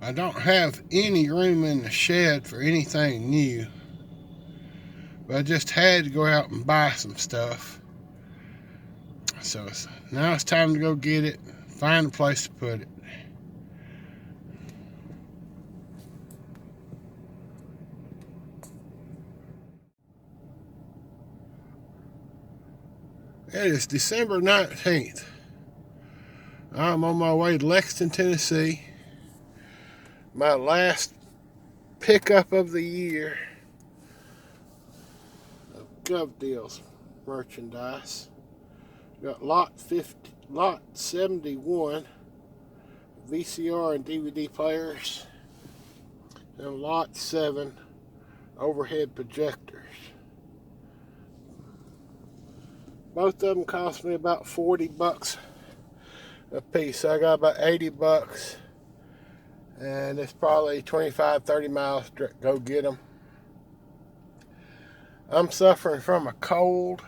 I don't have any room in the shed for anything new, but I just had to go out and buy some stuff. So now it's time to go get it, find a place to put it. It is December 19th. I'm on my way to Lexington, Tennessee. My last pickup of the year of Gov Deals merchandise. Got lot 71 VCR and DVD players, and lot 7 overhead projectors. Both of them cost me about 40 bucks a piece. So I got about 80 bucks, and it's probably 25-30 miles to go get them. I'm suffering from a cold.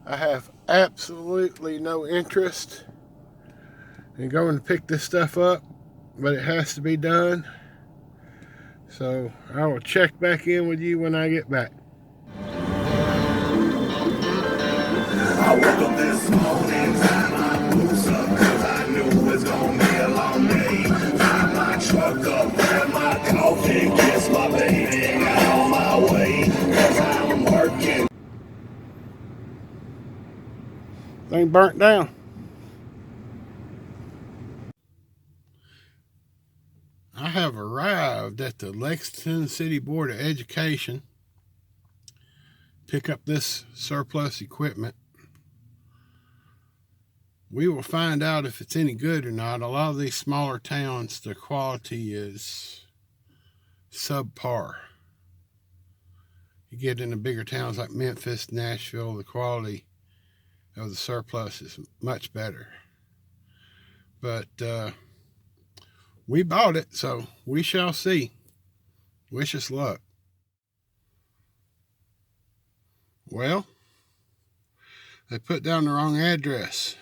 I have absolutely no interest in going to pick this stuff up, but it has to be done. So I will check back in with you when I get back. I woke up this morning, tied my boots up, cause I knew it was gonna be a long day. Tied my truck up, grabbed my coffee, kissed my baby, and got on my way, cause I'm working. Thing burnt down. I have arrived at the Lexington City Board of Education. Pick up this surplus equipment. We will find out if it's any good or not. A lot of these smaller towns, the quality is subpar. You get into bigger towns like Memphis, Nashville, the quality of the surplus is much better. But we bought it, so we shall see. Wish us luck. Well, they put down the wrong address.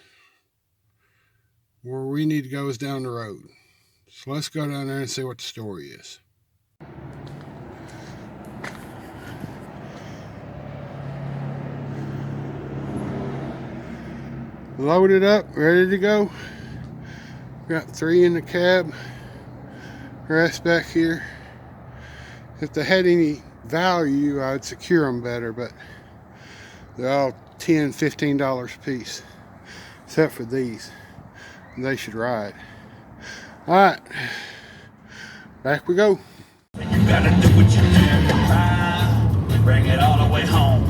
Where we need to go is down the road. So let's go down there and see what the story is. Loaded up, ready to go. Got 3 in the cab. The rest back here. If they had any value, I'd secure them better, but they're all $10, $15 a piece, except for these. They should ride. All right, back we go. You gotta do what you can, bring it all the way home.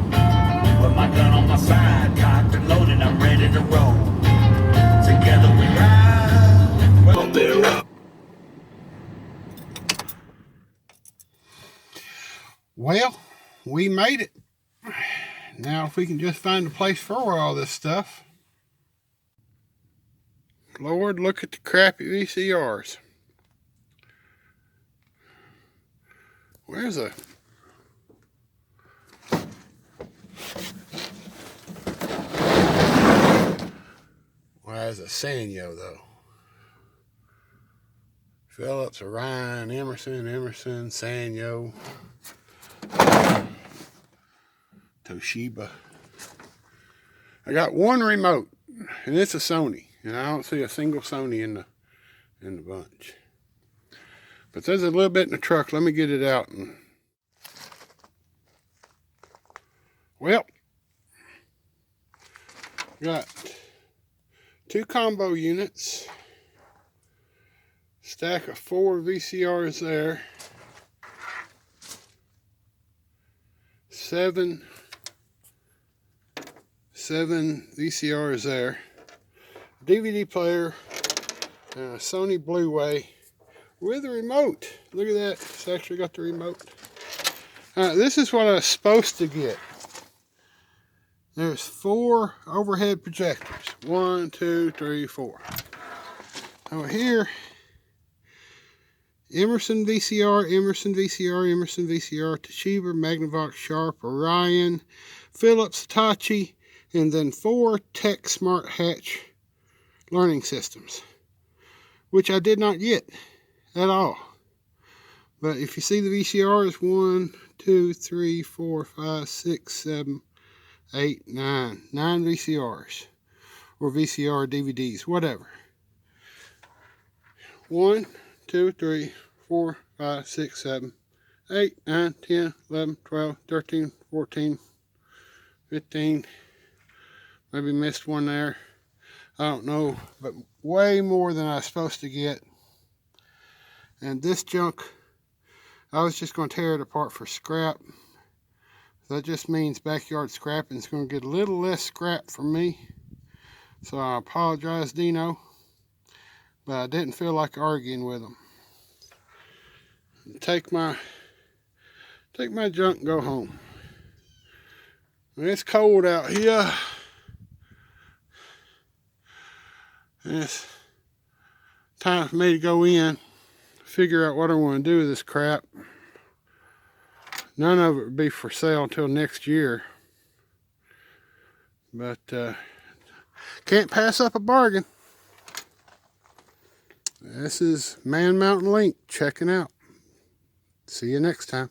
With my gun on my side, cocked and loaded, I'm ready to roll. Together we ride. Well, they're up. Well, we made it. Now, if we can just find a place for all this stuff. Lord, look at the crappy VCRs. Where's a... Where's a Sanyo, though? Phillips, Orion, Emerson, Sanyo, Toshiba. I got one remote, and it's a Sony. And I don't see a single Sony in the bunch. But there's a little bit in the truck. Let me get it out. Well, got 2 combo units. Stack of 4 VCRs there. 7 VCRs there. DVD player, and a Sony Blu-ray with a remote. Look at that, it's actually got the remote. This is what I was supposed to get. There's 4 overhead projectors. 1, 2, 3, 4. Over here, Emerson VCR, Toshiba, Magnavox, Sharp, Orion, Philips, Hitachi, and then 4 Tech Smart Hatch learning systems, which I did not get. at all. But if you see the VCRs, 1, 2, 3, 4, 5, 6, 7, 8, 9. 9 VCRs. Or VCR DVDs, whatever. 1, 2, 3, 4, 5, 6, 7, 8, 9, 10, 11, 12, 13, 14, 15. Maybe missed one there. I don't know, but way more than I was supposed to get. And this junk, I was just going to tear it apart for scrap. That just means backyard scrapping is going to get a little less scrap from me. So I apologize, Dino, but I didn't feel like arguing with him. Take my junk and go home. It's cold out here. And it's time for me to go in, figure out what I want to do with this crap. None of it would be for sale until next year. But can't pass up a bargain. This is Man Mountain Link checking out. See you next time.